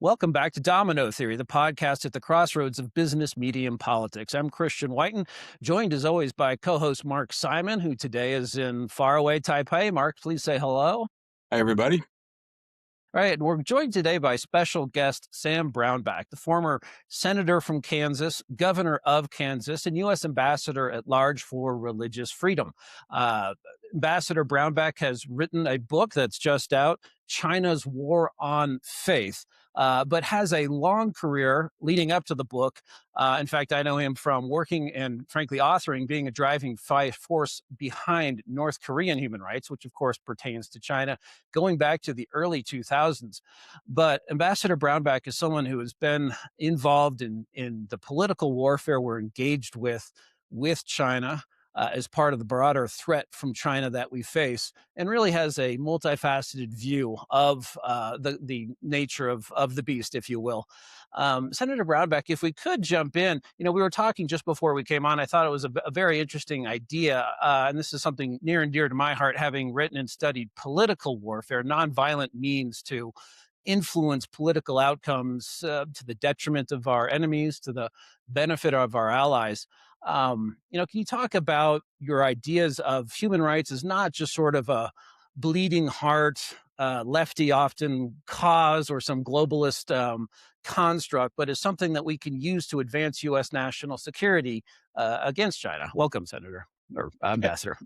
Welcome back to Domino Theory, the podcast at the crossroads of business, media, and politics. I'm Christian Whiton, joined as always by co-host Mark Simon, who today is in faraway Taipei. Mark, please say hello. Hi, everybody. All right, and we're joined today by special guest Sam Brownback, the former senator from Kansas, governor of Kansas, and U.S. ambassador at large for religious freedom. Ambassador Brownback has written a book that's just out, China's War on Faith, but has a long career leading up to the book. In fact, I know him from working and, frankly, authoring, being a driving force behind North Korean human rights, which, of course, pertains to China, going back to the early 2000s. But Ambassador Brownback is someone who has been involved in the political warfare we're engaged with China as part of the broader threat from China that we face, and really has a multifaceted view of the nature of the beast, if you will. Senator Brownback, if we could jump in, we were talking just before we came on. I thought it was a very interesting idea, and this is something near and dear to my heart, having written and studied political warfare, nonviolent means to influence political outcomes to the detriment of our enemies, to the benefit of our allies. Can you talk about your ideas of human rights as not just sort of a bleeding heart, lefty often cause or some globalist construct, but as something that we can use to advance U.S. national security against China? Welcome, Senator or Ambassador.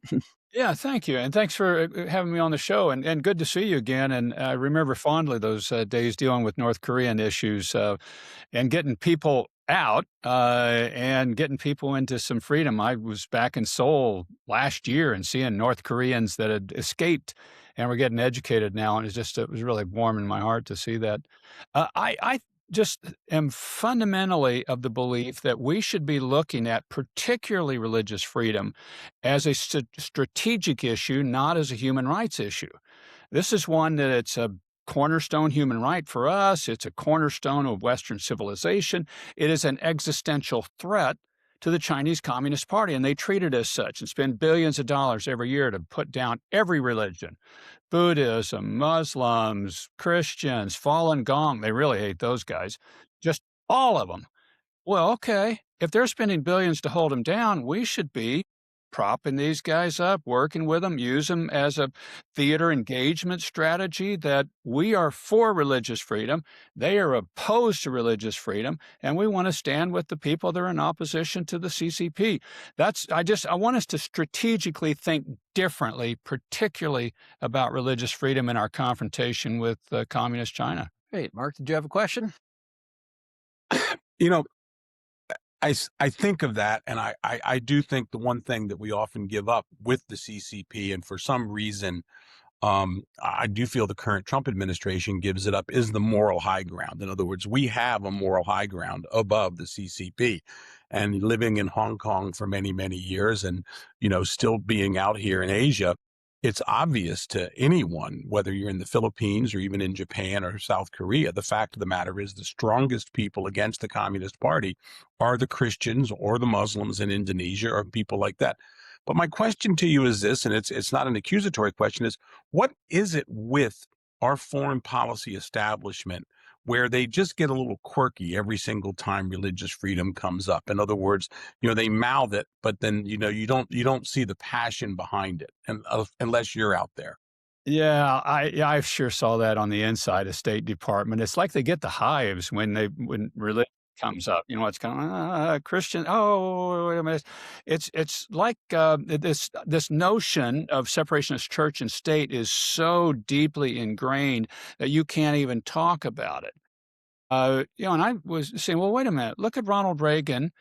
Yeah, thank you. And thanks for having me on the show. And good to see you again. And I remember fondly those days dealing with North Korean issues and getting people out and getting people into some freedom. I was back in Seoul last year and seeing North Koreans that had escaped and were getting educated now. And it was really warm in my heart to see that. I just am fundamentally of the belief that we should be looking at particularly religious freedom as a strategic issue, not as a human rights issue. This is one that it's a cornerstone human right for us. It's a cornerstone of Western civilization. It is an existential threat to the Chinese Communist Party, and they treat it as such and spend billions of dollars every year to put down every religion. Buddhism, Muslims, Christians, Falun Gong, they really hate those guys, just all of them. Well, okay, if they're spending billions to hold them down, we should be propping these guys up, working with them, use them as a theater engagement strategy that we are for religious freedom. They are opposed to religious freedom, and we want to stand with the people that are in opposition to the CCP. I want us to strategically think differently, particularly about religious freedom in our confrontation with communist China. Great. Mark, did you have a question? You know, I think of that, and I do think the one thing that we often give up with the CCP, and for some reason, I do feel the current Trump administration gives it up, is the moral high ground. In other words, we have a moral high ground above the CCP. And living in Hong Kong for many, many years and, still being out here in Asia, it's obvious to anyone, whether you're in the Philippines or even in Japan or South Korea, the fact of the matter is the strongest people against the Communist Party are the Christians or the Muslims in Indonesia or people like that. But my question to you is this, and it's not an accusatory question, is what is it with our foreign policy establishment where they just get a little quirky every single time religious freedom comes up? In other words, they mouth it, but then, you don't see the passion behind it, and unless you're out there. Yeah, I sure saw that on the inside of State Department. It's like they get the hives when religion comes up. It's kind of Christian. Oh, wait a minute. It's like this notion of separation of church and state is so deeply ingrained that you can't even talk about it. And I was saying, well, wait a minute. Look at Ronald Reagan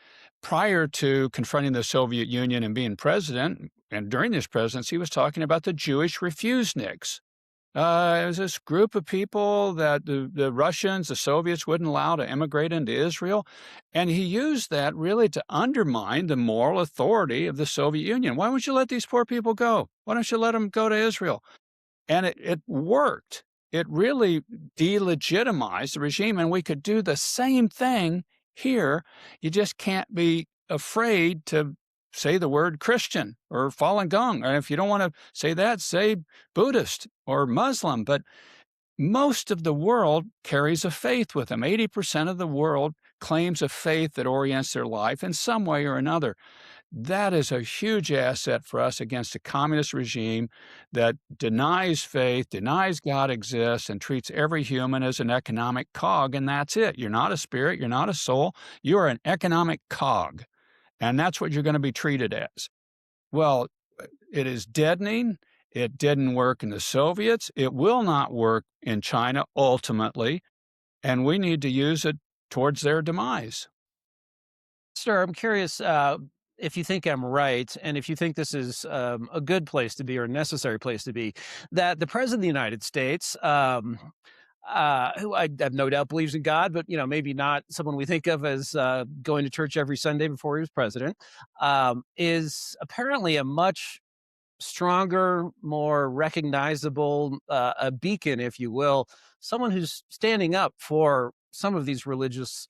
prior to confronting the Soviet Union and being president. And during his presidency, he was talking about the Jewish refuseniks. It was this group of people that the Russians, the Soviets wouldn't allow to immigrate into Israel. And he used that really to undermine the moral authority of the Soviet Union. Why won't you let these poor people go? Why don't you let them go to Israel? And it worked. It really delegitimized the regime, and we could do the same thing here. You just can't be afraid to say the word Christian or Falun Gong. And if you don't want to say that, say Buddhist or Muslim. But most of the world carries a faith with them. 80% of the world claims a faith that orients their life in some way or another. That is a huge asset for us against a communist regime that denies faith, denies God exists, and treats every human as an economic cog, and that's it. You're not a spirit, you're not a soul, you are an economic cog, and that's what you're going to be treated as. Well, it is deadening. It didn't work in the Soviets. It will not work in China ultimately, and we need to use it towards their demise. Sir, I'm curious if you think I'm right, and if you think this is a good place to be or a necessary place to be, that the President of the United States, who I have no doubt believes in God, but maybe not someone we think of as going to church every Sunday before he was president, is apparently a much stronger, more recognizable, a beacon, if you will, someone who's standing up for some of these religious,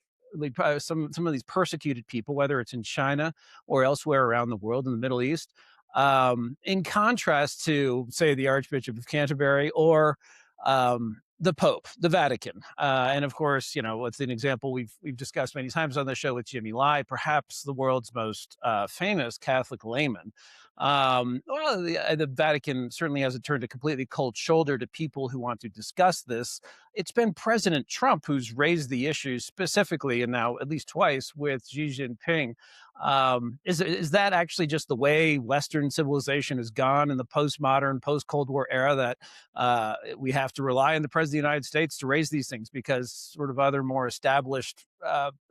some of these persecuted people, whether it's in China or elsewhere around the world in the Middle East. In contrast to, say, the Archbishop of Canterbury or the Pope, the Vatican, and of course, what's an example we've discussed many times on the show with Jimmy Lai, perhaps the world's most famous Catholic layman. Well, the Vatican certainly hasn't turned a completely cold shoulder to people who want to discuss this. It's been President Trump who's raised the issue specifically, and now at least twice, with Xi Jinping. Is that actually just the way Western civilization has gone in the postmodern, post-Cold War era, that we have to rely on the President of the United States to raise these things because sort of other more established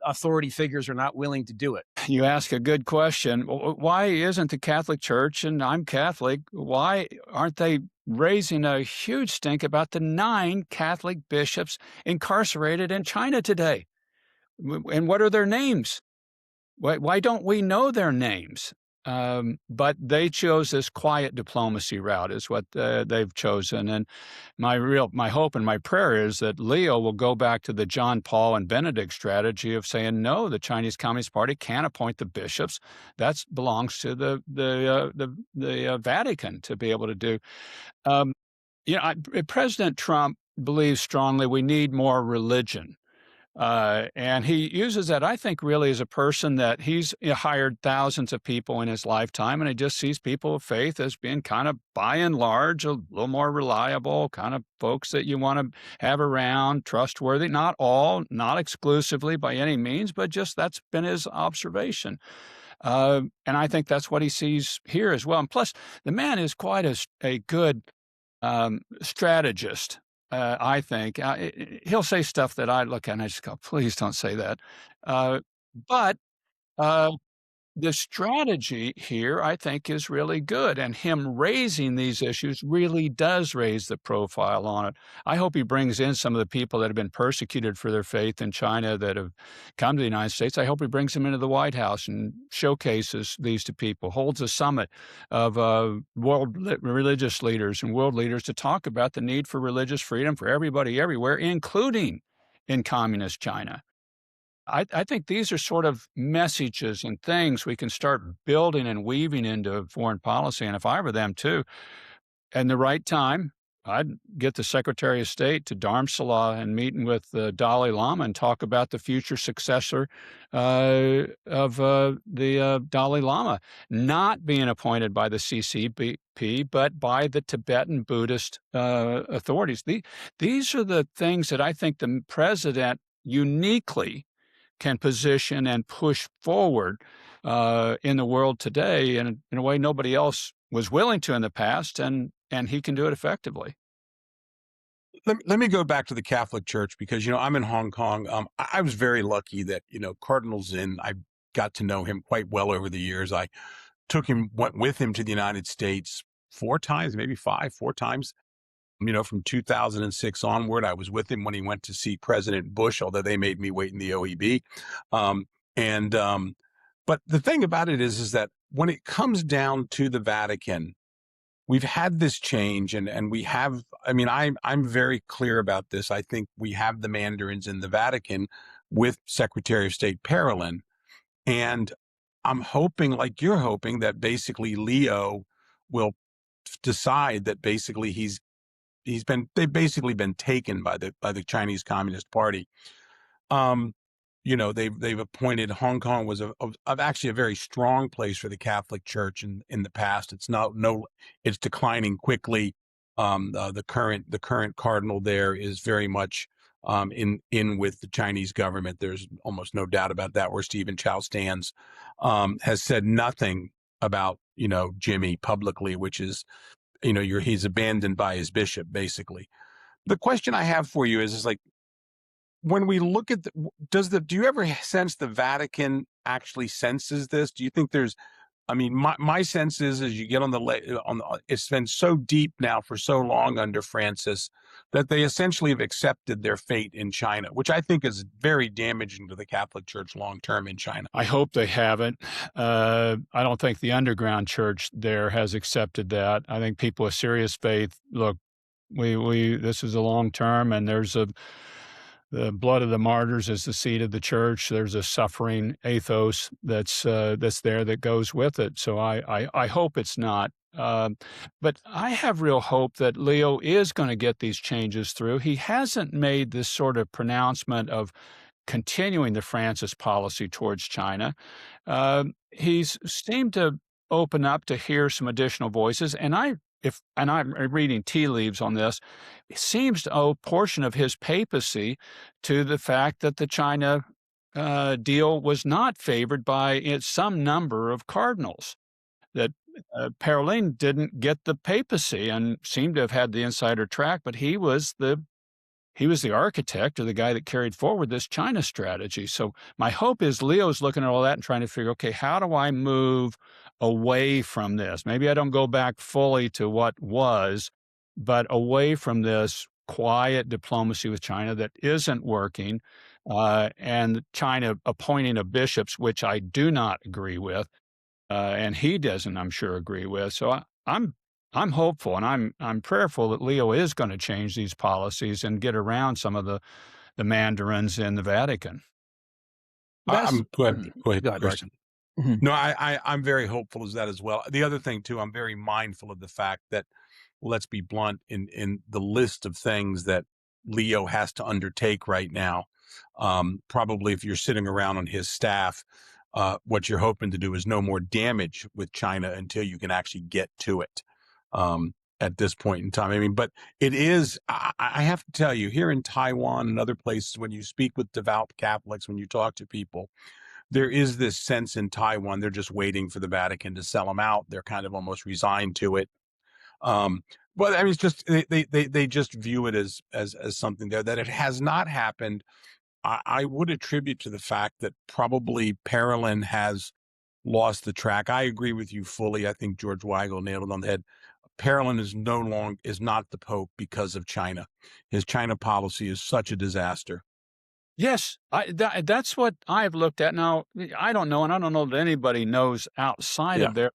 authority figures are not willing to do it? You ask a good question. Why isn't the Catholic Church, and I'm Catholic, why aren't they raising a huge stink about the 9 Catholic bishops incarcerated in China today? And what are their names? Why don't we know their names? But they chose this quiet diplomacy route is what they've chosen. And my hope and my prayer is that Leo will go back to the John Paul and Benedict strategy of saying, no, the Chinese Communist Party can't appoint the bishops. That belongs to the Vatican to be able to do. President Trump believes strongly we need more religion. And he uses that, I think, really as a person that he's hired thousands of people in his lifetime, and he just sees people of faith as being kind of, by and large, a little more reliable, kind of folks that you want to have around, trustworthy. Not all, not exclusively by any means, but just that's been his observation. And I think that's what he sees here as well. And plus, the man is quite a good strategist. I think he'll say stuff that I look at and I just go, please don't say that. But the strategy here, I think, is really good. And him raising these issues really does raise the profile on it. I hope he brings in some of the people that have been persecuted for their faith in China that have come to the United States. I hope he brings them into the White House and showcases these to people, holds a summit of world religious leaders and world leaders to talk about the need for religious freedom for everybody everywhere, including in communist China. I think these are sort of messages and things we can start building and weaving into foreign policy. And if I were them too, at the right time, I'd get the Secretary of State to Dharamsala and meeting with the Dalai Lama and talk about the future successor of the Dalai Lama, not being appointed by the CCP, but by the Tibetan Buddhist authorities. These are the things that I think the president uniquely can position and push forward in the world today in a way nobody else was willing to in the past, and he can do it effectively. Let me go back to the Catholic Church because, I'm in Hong Kong. I was very lucky that, Cardinal Zinn, I got to know him quite well over the years. I went with him to the United States 4 times, maybe 4 times. From 2006 onward, I was with him when he went to see President Bush, although they made me wait in the OEB. But the thing about it is that when it comes down to the Vatican, we've had this change and we have, I'm very clear about this. I think we have the Mandarins in the Vatican with Secretary of State Parolin. And I'm hoping, like you're hoping, that basically Leo will decide that basically he's they've basically been taken by the Chinese Communist Party. They've appointed Hong Kong was actually a very strong place for the Catholic Church in the past. It's declining quickly. The current cardinal there is very much in with the Chinese government. There's almost no doubt about that. Where Stephen Chow stands, has said nothing about Jimmy publicly, which is he's abandoned by his bishop basically. The question I have for you is like, when we look at do you ever sense the Vatican actually senses this? Do you think my sense is as you get it's been so deep now for so long under Francis that they essentially have accepted their fate in China, which I think is very damaging to the Catholic Church long term in China. I hope they haven't. I don't think the underground church there has accepted that. I think people with serious faith, look, this is a long term, and the blood of the martyrs is the seed of the church. There's a suffering ethos that's there that goes with it. So I hope it's not. But I have real hope that Leo is going to get these changes through. He hasn't made this sort of pronouncement of continuing the Francis policy towards China. He's seemed to open up to hear some additional voices, and I'm reading tea leaves on this, it seems to owe a portion of his papacy to the fact that the China deal was not favored by some number of cardinals. That Parolin didn't get the papacy and seemed to have had the insider track, but he was the architect or the guy that carried forward this China strategy. So my hope is Leo's looking at all that and trying to figure, okay, how do I move away from this? Maybe I don't go back fully to what was, but away from this quiet diplomacy with China that isn't working, and China appointing of bishops, which I do not agree with, and he doesn't, I'm sure, agree with. So I'm hopeful, and I'm prayerful that Leo is going to change these policies and get around some of the mandarins in the Vatican. Go ahead, Christian. Mm-hmm. No, I'm very hopeful as that as well. The other thing too, I'm very mindful of the fact that, let's be blunt, in the list of things that Leo has to undertake right now, probably if you're sitting around on his staff, what you're hoping to do is no more damage with China until you can actually get to it. At this point in time. I mean, but it is, I have to tell you, here in Taiwan and other places, when you speak with devout Catholics, when you talk to people, there is this sense in Taiwan, they're just waiting for the Vatican to sell them out. They're kind of almost resigned to it. But I mean, it's just, they just view it as something there that it has not happened. I would attribute to the fact that probably Parolin has lost the track. I agree with you fully. I think George Weigel nailed it on the head. Parolin is not the Pope because of China. His China policy is such a disaster. Yes, that's what I've looked at. Now, I don't know, and I don't know that anybody knows outside of there,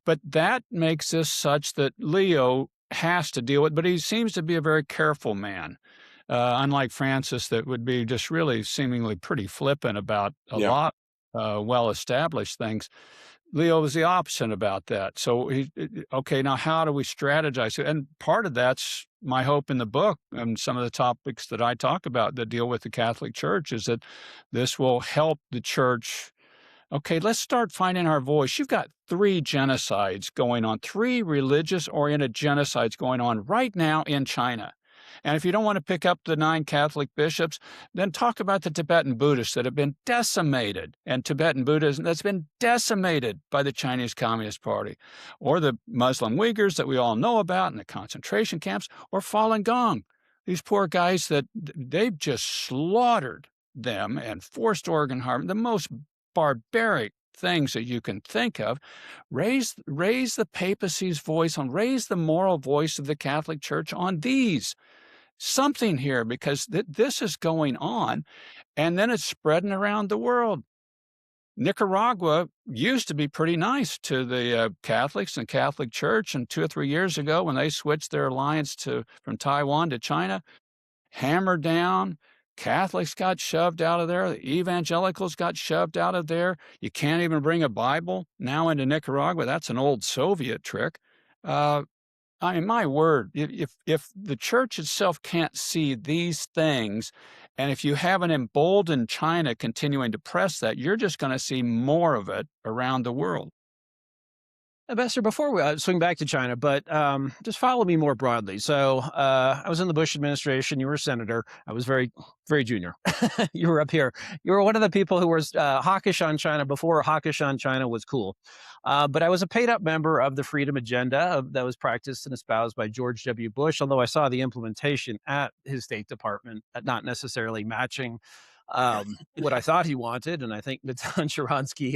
but that makes this such that Leo has to deal with, but he seems to be a very careful man, unlike Francis, that would be just really seemingly pretty flippant about a lot well-established things. Leo was the opposite about that. So okay, now how do we strategize? And part of that's my hope in the book, and some of the topics that I talk about that deal with the Catholic Church, is that this will help the church. Okay, let's start finding our voice. You've got 3 genocides going on, 3 religious-oriented genocides going on right now in China. And if you don't want to pick up the 9 Catholic bishops, then talk about the Tibetan Buddhists that have been decimated, and Tibetan Buddhism that's been decimated by the Chinese Communist Party, or the Muslim Uyghurs that we all know about in the concentration camps, or Falun Gong. These poor guys that they've just slaughtered them and forced organ harm, the most barbaric things that you can think of. Raise the papacy's voice on, raise the moral voice of the Catholic Church on these. Something here, because this is going on, and then it's spreading around the world. Nicaragua used to be pretty nice to the Catholics and Catholic Church, and 2 or 3 years ago, when they switched their alliance from Taiwan to China, hammered down. Catholics got shoved out of there. The evangelicals got shoved out of there. You can't even bring a Bible now into Nicaragua. That's an old Soviet trick. I mean, my word, if the church itself can't see these things, and if you have an emboldened China continuing to press that, you're just going to see more of it around the world. Ambassador, before we swing back to China, but just follow me more broadly. So I was in the Bush administration. You were a senator. I was very, very junior. You were up here. You were one of the people who was hawkish on China before hawkish on China was cool. But I was a paid-up member of the Freedom Agenda that was practiced and espoused by George W. Bush, although I saw the implementation at his State Department not necessarily matching what I thought he wanted. And I think Natan Sharansky,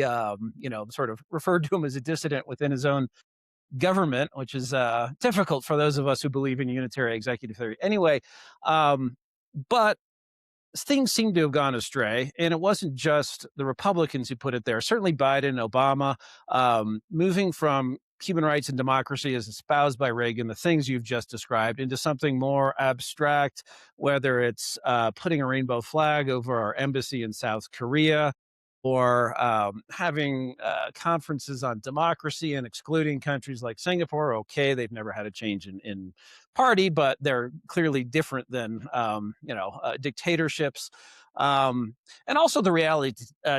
sort of referred to him as a dissident within his own government, which is difficult for those of us who believe in unitary executive theory. Anyway, but things seem to have gone astray, and it wasn't just the Republicans who put it there. Certainly Biden, Obama, moving from human rights and democracy as espoused by Reagan, the things you've just described, into something more abstract, whether it's putting a rainbow flag over our embassy in South Korea, or having conferences on democracy and excluding countries like Singapore. Okay, they've never had a change in party, but they're clearly different than dictatorships. And also the reality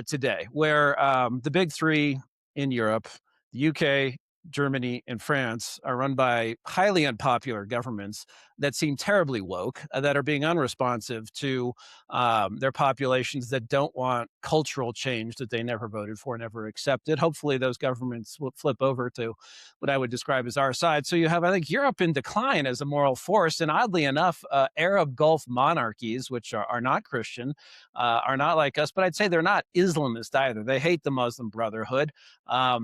today, where the big three in Europe, the UK, Germany, and France, are run by highly unpopular governments that seem terribly woke, that are being unresponsive to their populations, that don't want cultural change that they never voted for, never accepted. Hopefully those governments will flip over to what I would describe as our side. So you have, I think, Europe in decline as a moral force. And oddly enough, Arab Gulf monarchies, which are not Christian, are not like us, but I'd say they're not Islamist either. They hate the Muslim Brotherhood.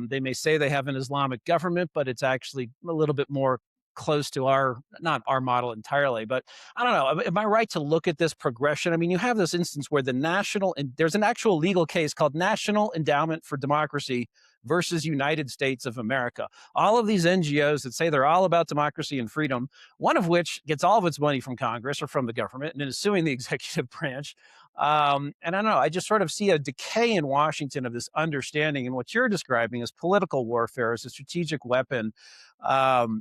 They may say they have an Islamic government, but it's actually a little bit more close to not our model entirely, but I don't know. Am I right to look at this progression? I mean, you have this instance where there's an actual legal case called National Endowment for Democracy versus United States of America. All of these NGOs that say they're all about democracy and freedom, one of which gets all of its money from Congress or from the government and is suing the executive branch. And I don't know, I just sort of see a decay in Washington of this understanding, and what you're describing as political warfare, as a strategic weapon,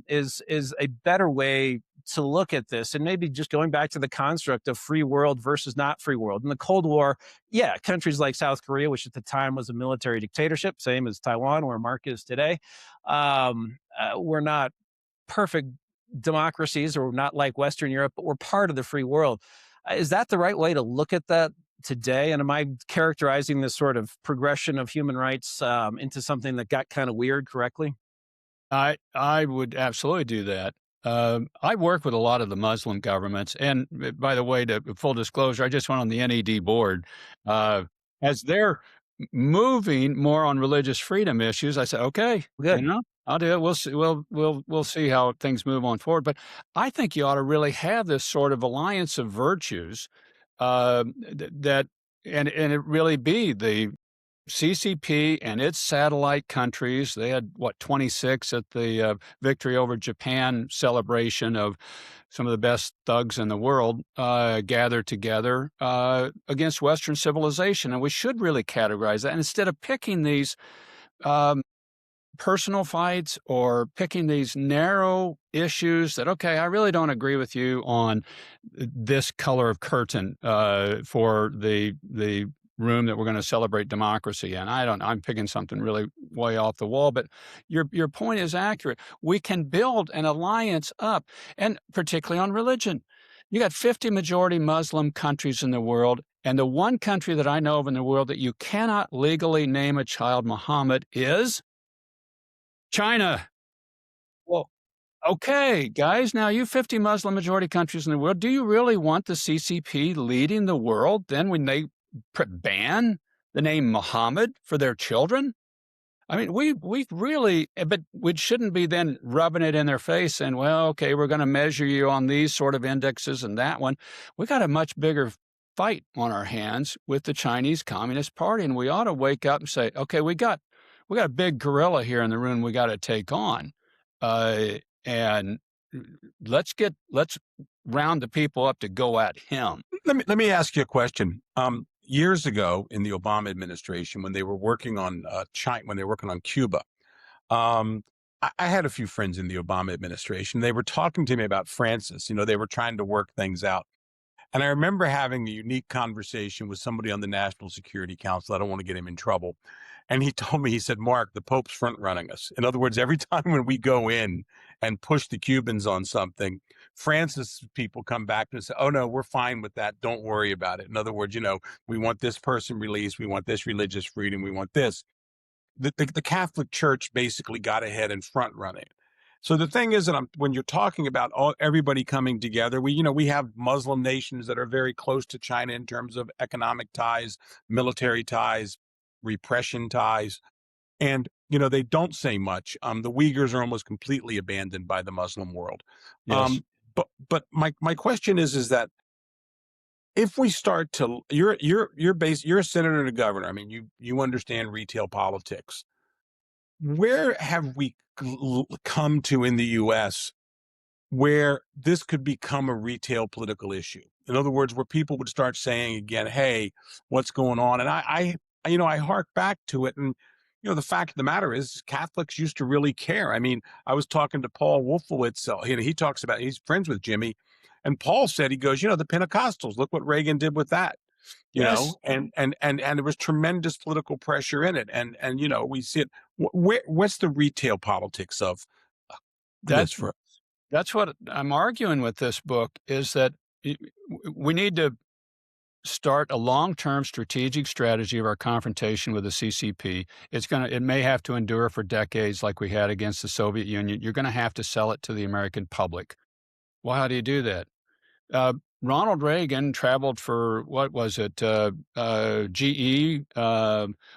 is a better way to look at this. And maybe just going back to the construct of free world versus not free world. In the Cold War, yeah, countries like South Korea, which at the time was a military dictatorship, same as Taiwan, where Mark is today, were not perfect democracies, or not like Western Europe, but were part of the free world. Is that the right way to look at that today? And am I characterizing this sort of progression of human rights into something that got kind of weird correctly? I would absolutely do that. I work with a lot of the Muslim governments, and by the way, to full disclosure, I just went on the NED board. As they're moving more on religious freedom issues, I said, okay, Good. I'll do it. We'll see. We'll see how things move on forward. But I think you ought to really have this sort of alliance of virtues that, and it really be the CCP and its satellite countries. They had 26 at the victory over Japan celebration of some of the best thugs in the world gathered together against Western civilization, and we should really categorize that. And instead of picking these personal fights or picking these narrow issues that, okay, I really don't agree with you on this color of curtain for the room that we're going to celebrate democracy in. I'm picking something really way off the wall, but your point is accurate. We can build an alliance up, and particularly on religion. You got 50 majority Muslim countries in the world, and the one country that I know of in the world that you cannot legally name a child Muhammad is China. Well, okay, guys, now you 50 Muslim majority countries in the world, do you really want the CCP leading the world then when they ban the name Muhammad for their children? I mean, we really, but we shouldn't be then rubbing it in their face and, well, okay, we're going to measure you on these sort of indexes and that one. We got a much bigger fight on our hands with the Chinese Communist Party, and we ought to wake up and say, okay, we got a big gorilla here in the room we got to take on, and let's round the people up to go at him. Let me ask you a question. Years ago in the Obama administration, when they were working on China, when they were working on Cuba, I had a few friends in the Obama administration. They were talking to me about Francis. They were trying to work things out. And I remember having a unique conversation with somebody on the National Security Council. I don't want to get him in trouble. And he told me, he said, Mark, the Pope's front running us. In other words, every time when we go in and push the Cubans on something, Francis people come back and say, oh, no, we're fine with that. Don't worry about it. In other words, we want this person released. We want this religious freedom. We want this. The Catholic Church basically got ahead and front running. So the thing is that when you're talking about everybody coming together, we have Muslim nations that are very close to China in terms of economic ties, military ties, repression ties, and they don't say much. The Uyghurs are almost completely abandoned by the Muslim world. Yes. But my question is that if we start to, you're a senator and a governor. I mean, you understand retail politics. Where have we come to in the U.S. where this could become a retail political issue? In other words, where people would start saying again, "Hey, what's going on?" And I hark back to it, and the fact of the matter is, Catholics used to really care. I mean, I was talking to Paul Wolfowitz. He talks about, he's friends with Jimmy, and Paul said, he goes, the Pentecostals. Look what Reagan did with that. Yes. And there was tremendous political pressure in it, and we see it. What's the retail politics of That this for? that's what I'm arguing with this book, is that we need to start a long-term strategic strategy of our confrontation with the CCP. It may have to endure for decades like we had against the Soviet Union. You're going to have to sell it to the American public. Well, how do you do that? Ronald Reagan traveled for, what was it, GE,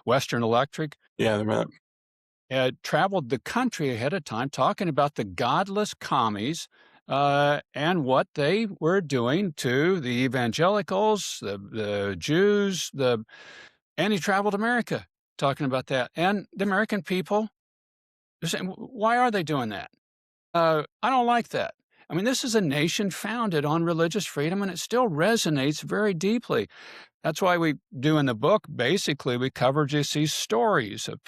Western Electric, Yeah, right. traveled the country ahead of time talking about the godless commies and what they were doing to the evangelicals, the Jews, and he traveled America talking about that. And the American people, they're saying, why are they doing that? I don't like that. I mean, this is a nation founded on religious freedom, and it still resonates very deeply. That's why we do in the book, basically, we cover just these stories of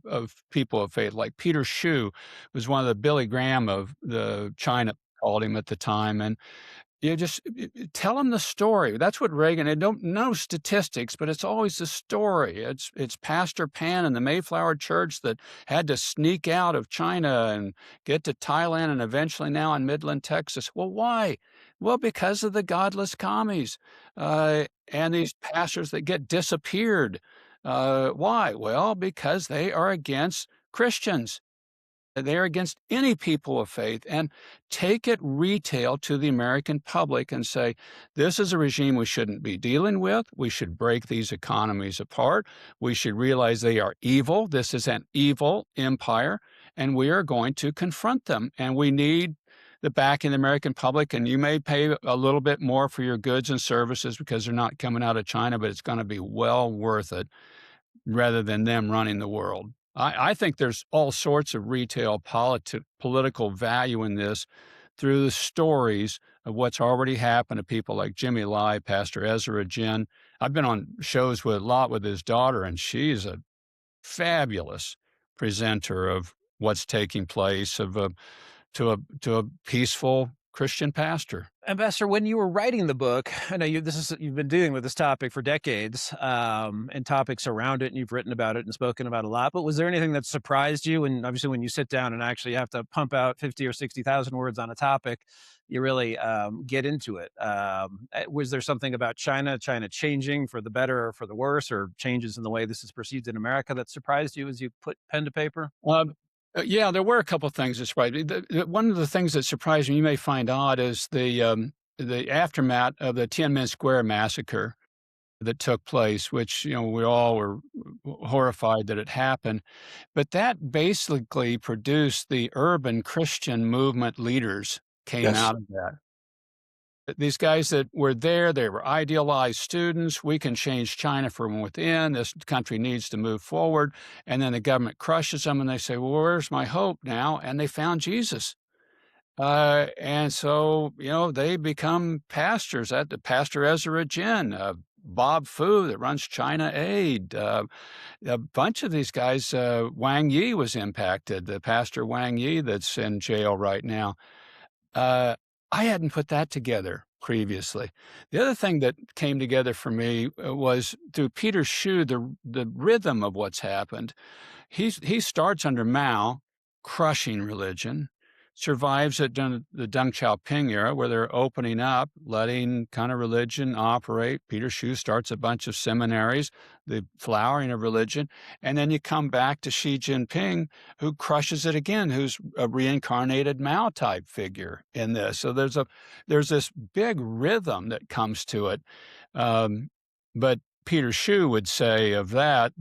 of people of faith, like Peter Shu was one of the Billy Graham of the China called him at the time. And you just tell them the story. That's what Reagan, I don't know statistics, but it's always the story. It's Pastor Pan and the Mayflower Church that had to sneak out of China and get to Thailand and eventually now in Midland, Texas. Well, why? Well, because of the godless commies and these pastors that get disappeared. Why? Well, because they are against Christians. They're against any people of faith, and take it retail to the American public and say, this is a regime we shouldn't be dealing with. We should break these economies apart. We should realize they are evil. This is an evil empire, and we are going to confront them. And we need the backing of the American public, and you may pay a little bit more for your goods and services because they're not coming out of China, but it's going to be well worth it rather than them running the world. I think there's all sorts of retail political value in this through the stories of what's already happened to people like Jimmy Lai, Pastor Ezra Jin. I've been on shows with a lot with his daughter, and she's a fabulous presenter of what's taking place to a peaceful Christian pastor. Ambassador, when you were writing the book, I know you've been dealing with this topic for decades, and topics around it, and you've written about it and spoken about it a lot. But was there anything that surprised you? And obviously, when you sit down and actually have to pump out 50 or 60,000 words on a topic, you really get into it. Was there something about China changing for the better or for the worse, or changes in the way this is perceived in America that surprised you as you put pen to paper? Yeah, there were a couple of things that surprised me. One of the things that surprised me, you may find odd, is the aftermath of the Tiananmen Square massacre that took place, which we all were horrified that it happened. But that basically produced the urban Christian movement leaders came Yes. out of that. These guys that were there, they were idealized students. We can change China from within. This country needs to move forward. And then the government crushes them and they say, well, where's my hope now? And they found Jesus. And so, they become pastors. Pastor Ezra Jin, Bob Fu that runs China Aid. A bunch of these guys, Wang Yi was impacted, the pastor Wang Yi that's in jail right now. I hadn't put that together previously. The other thing that came together for me was through Peter Xu, the rhythm of what's happened. He starts under Mao, crushing religion, survives at the Deng Xiaoping era, where they're opening up, letting kind of religion operate. Peter Xu starts a bunch of seminaries, the flowering of religion, and then you come back to Xi Jinping, who crushes it again, who's a reincarnated Mao type figure in this. So there's this big rhythm that comes to it. But Peter Xu would say of that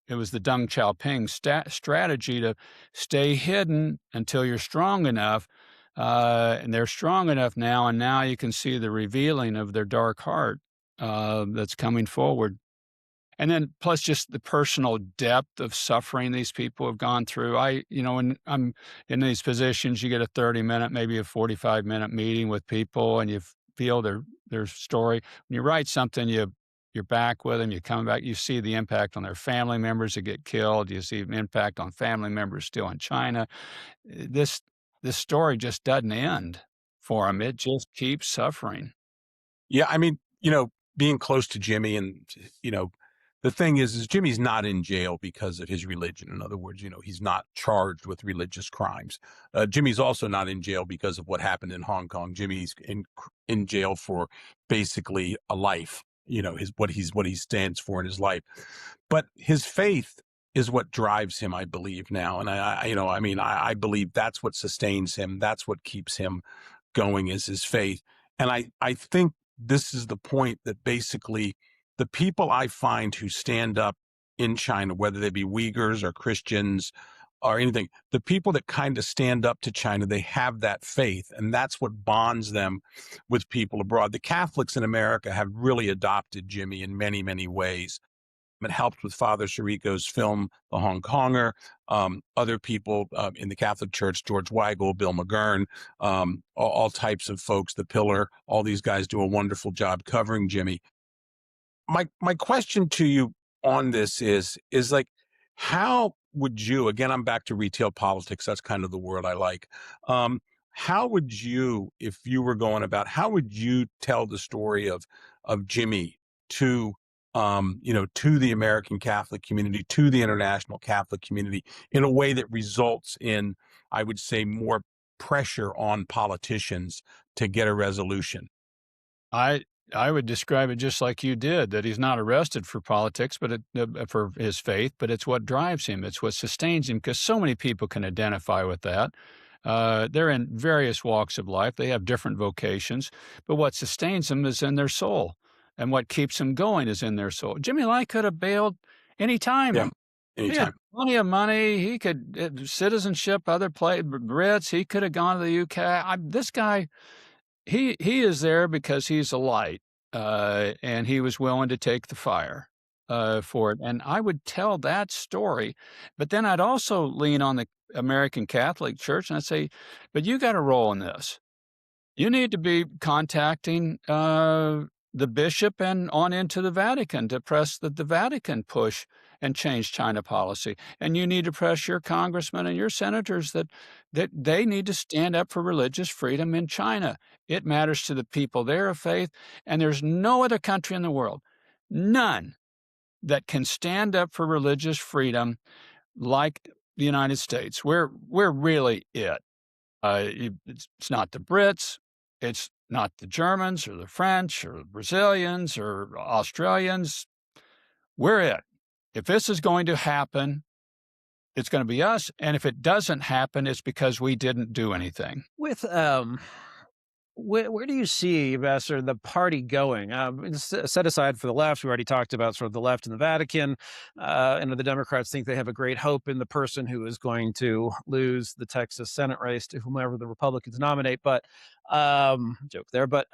it was the Deng Xiaoping strategy to stay hidden until you're strong enough. And they're strong enough now, and now you can see the revealing of their dark heart that's coming forward. And then plus just the personal depth of suffering these people have gone through. When I'm in these positions, you get a 30-minute, maybe a 45-minute meeting with people, and you feel their story. When you write something, you're back with them, you come back, you see the impact on their family members that get killed. You see an impact on family members still in China. This story just doesn't end for them. It just keeps suffering. Yeah, I mean, being close to Jimmy and, the thing is Jimmy's not in jail because of his religion. In other words, he's not charged with religious crimes. Jimmy's also not in jail because of what happened in Hong Kong. Jimmy's in jail for basically a life, what he stands for in his life. But his faith is what drives him, I believe now. And I believe that's what sustains him. That's what keeps him going, is his faith. And I think this is the point that basically the people I find who stand up in China, whether they be Uyghurs or Christians or anything, the people that kind of stand up to China, they have that faith, and that's what bonds them with people abroad. The Catholics in America have really adopted Jimmy in many, many ways. It helped with Father Sirico's film, The Hong Konger. Other people in the Catholic Church, George Weigel, Bill McGurn, all types of folks, The Pillar, all these guys do a wonderful job covering Jimmy. My question to you on this is like, how would you, again, I'm back to retail politics. That's kind of the word I like. How would you, if you were going about, how would you tell the story of Jimmy to the American Catholic community, to the international Catholic community, in a way that results in, I would say, more pressure on politicians to get a resolution? I would describe it just like you did, that he's not arrested for politics, but for his faith, but it's what drives him. It's what sustains him, because so many people can identify with that. They're in various walks of life. They have different vocations, but what sustains them is in their soul, and what keeps them going is in their soul. Jimmy Lai could have bailed anytime. Yeah, He had plenty of money. He could citizenship, Brits. He could have gone to the UK. This guy, he is there because he's a light, and he was willing to take the fire for it. And I would tell that story, but then I'd also lean on the American Catholic Church and I'd say, but you got a role in this. You need to be contacting the bishop and on into the Vatican to press the Vatican push and change China policy. And you need to press your congressmen and your senators that they need to stand up for religious freedom in China. It matters to the people there of faith, and there's no other country in the world, none, that can stand up for religious freedom like the United States. We're really it. It's not the Brits. It's not the Germans or the French or the Brazilians or Australians. We're it. If this is going to happen, it's going to be us. And if it doesn't happen, it's because we didn't do anything. With where do you see, Ambassador, the party going? Set aside for the left, we already talked about sort of the left and the Vatican. And the Democrats think they have a great hope in the person who is going to lose the Texas Senate race to whomever the Republicans nominate. But joke there. But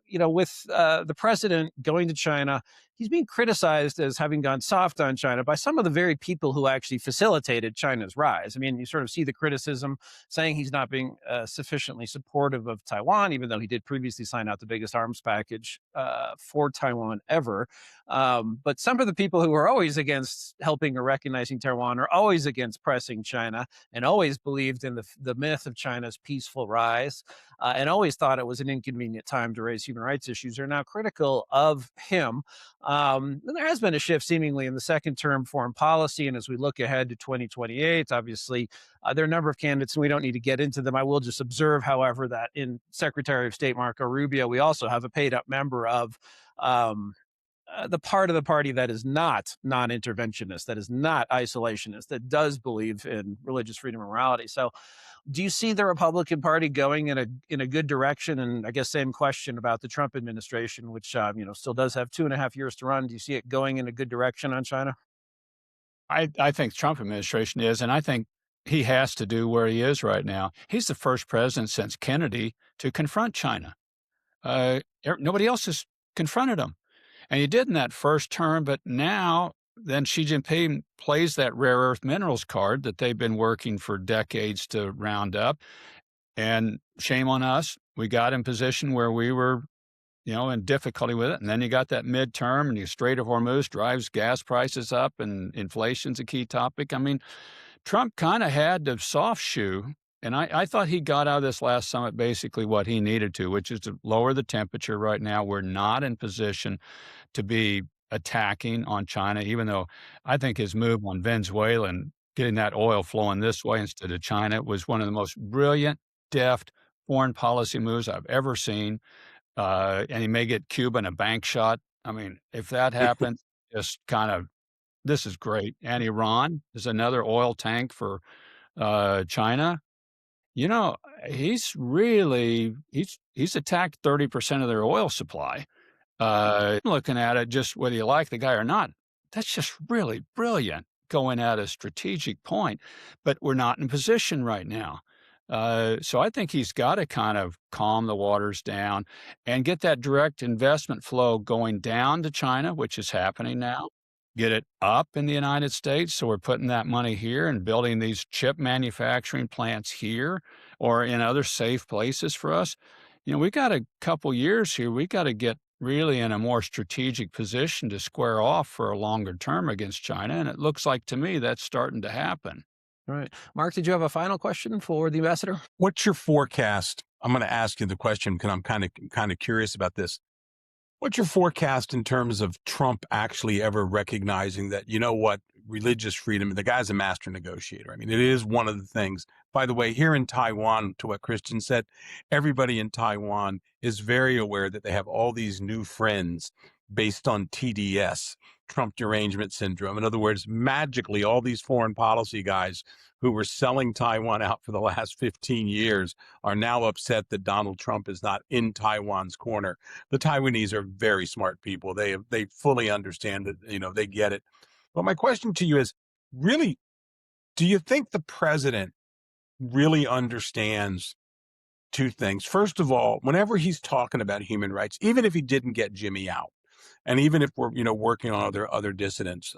with the president going to China, he's being criticized as having gone soft on China by some of the very people who actually facilitated China's rise. I mean, you sort of see the criticism saying he's not being sufficiently supportive of Taiwan. even though he did previously sign out the biggest arms package for Taiwan ever. But some of the people who are always against helping or recognizing Taiwan are always against pressing China, and always believed in the myth of China's peaceful rise, and always thought it was an inconvenient time to raise human rights issues, are now critical of him. And there has been a shift seemingly in the second term foreign policy. And as we look ahead to 2028, obviously, there are a number of candidates, and we don't need to get into them. I will just observe, however, that in Secretary of State Marco Rubio, we also have a paid up member of the part of the party that is not non-interventionist, that is not isolationist, that does believe in religious freedom and morality. So do you see the Republican Party going in a good direction? And I guess same question about the Trump administration, which still does have 2.5 years to run. Do you see it going in a good direction on China? I think the Trump administration is, and I think he has to do where he is right now. He's the first president since Kennedy to confront China. Nobody else has confronted him. And he did in that first term, but now then Xi Jinping plays that rare earth minerals card that they've been working for decades to round up. And shame on us. We got in position where we were, in difficulty with it. And then you got that midterm, and the Strait of Hormuz drives gas prices up, and inflation's a key topic. I mean, Trump kind of had the soft shoe. And I thought he got out of this last summit basically what he needed to, which is to lower the temperature. Right now, we're not in position to be attacking on China, even though I think his move on Venezuela and getting that oil flowing this way instead of China was one of the most brilliant, deft foreign policy moves I've ever seen. And he may get Cuba in a bank shot. I mean, if that happens, just kind of, this is great. And Iran is another oil tank for China. He's attacked 30% of their oil supply. Looking at it, just whether you like the guy or not, that's just really brilliant going at a strategic point. But we're not in position right now. So I think he's got to kind of calm the waters down and get that direct investment flow going down to China, which is happening now. Get it up in the United States. So we're putting that money here and building these chip manufacturing plants here or in other safe places for us. We got a couple years here. We got to get really in a more strategic position to square off for a longer term against China. And it looks like to me that's starting to happen. All right. Mark, did you have a final question for the ambassador? What's your forecast? I'm going to ask you the question because I'm kind of curious about this. What's your forecast in terms of Trump actually ever recognizing that, religious freedom, the guy's a master negotiator. I mean, it is one of the things. By the way, here in Taiwan, to what Christian said, everybody in Taiwan is very aware that they have all these new friends based on TDS, Trump derangement syndrome. In other words, magically, all these foreign policy guys who were selling Taiwan out for the last 15 years are now upset that Donald Trump is not in Taiwan's corner. The Taiwanese are very smart people. They fully understand it. They get it. But my question to you is, really, do you think the president really understands two things? First of all, whenever he's talking about human rights, even if he didn't get Jimmy out, and even if we're, working on other dissidents,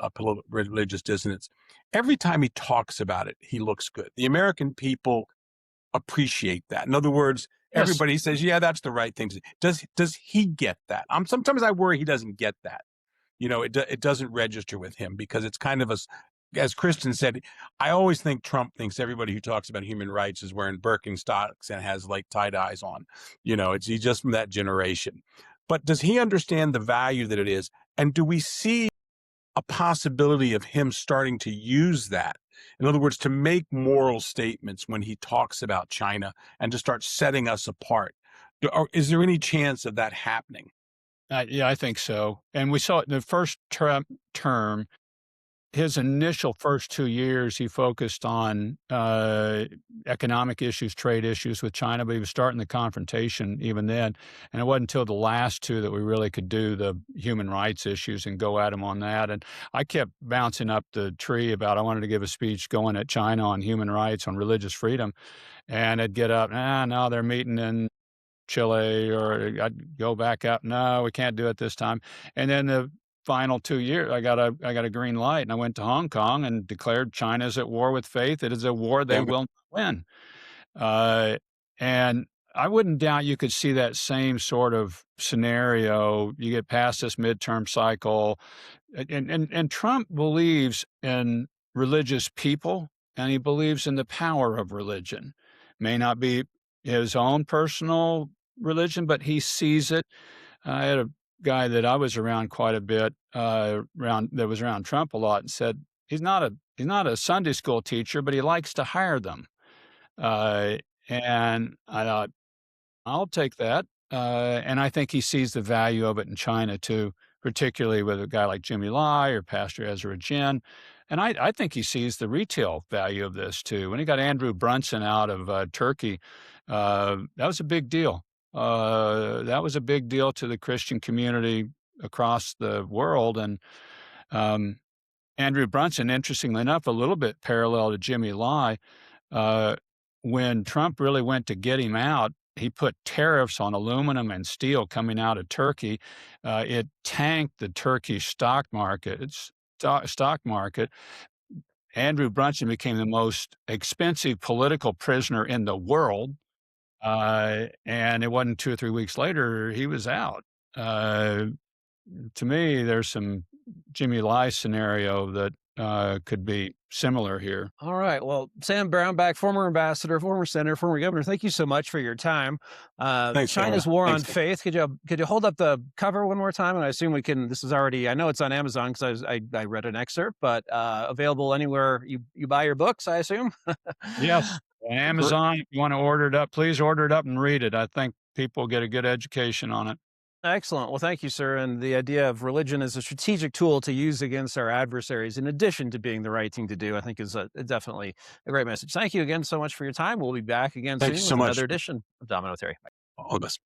religious dissidents, every time he talks about it, he looks good. The American people appreciate that. In other words, everybody says, yeah, that's the right thing. Does he get that? Sometimes I worry he doesn't get that. It doesn't register with him because it's kind of as Christian said, I always think Trump thinks everybody who talks about human rights is wearing Birkenstocks and has like tie-dyes on. He's just from that generation. But does he understand the value that it is? And do we see a possibility of him starting to use that? In other words, to make moral statements when he talks about China and to start setting us apart. Is there any chance of that happening? Yeah, I think so. And we saw it in the first term. His initial first 2 years, he focused on economic issues, trade issues with China, but he was starting the confrontation even then. And it wasn't until the last two that we really could do the human rights issues and go at him on that. And I kept bouncing up the tree about I wanted to give a speech going at China on human rights, on religious freedom. And I'd get up, no, they're meeting in Chile, or I'd go back up, no, we can't do it this time. And then the final 2 years, I got a green light, and I went to Hong Kong and declared China's at war with faith. It is a war they will not win. And I wouldn't doubt you could see that same sort of scenario. You get past this midterm cycle, and Trump believes in religious people, and he believes in the power of religion. May not be his own personal religion, but he sees it. I had a guy that I was around quite a bit, around that was around Trump a lot, and said he's not a Sunday school teacher, but he likes to hire them. Uh, and I thought, I'll take that. And I think he sees the value of it in China too, particularly with a guy like Jimmy Lai or Pastor Ezra Jin. And I think he sees the retail value of this too. When he got Andrew Brunson out of Turkey, that was a big deal. That was a big deal to the Christian community across the world. And um, Andrew Brunson, interestingly enough, a little bit parallel to Jimmy Lai, uh, when Trump really went to get him out, he put tariffs on aluminum and steel coming out of Turkey. It tanked the Turkish stock market. Stock market. Andrew Brunson became the most expensive political prisoner in the world. And it wasn't 2 or 3 weeks later, he was out. To me, there's some Jimmy Lai scenario that could be similar here. All right. Well, Sam Brownback, former ambassador, former senator, former governor, thank you so much for your time. Thanks, China's Sarah. War on Thanks. Faith. Could you hold up the cover one more time? And I assume we can. This is already. I know it's on Amazon because I read an excerpt, but available anywhere you buy your books, I assume. Yes. On Amazon, if you want to order it up, please order it up and read it. I think people get a good education on it. Excellent. Well, thank you, sir. And the idea of religion as a strategic tool to use against our adversaries, in addition to being the right thing to do, I think is definitely a great message. Thank you again so much for your time. We'll be back again Thank soon you with so much. another edition of Domino Theory. All the best.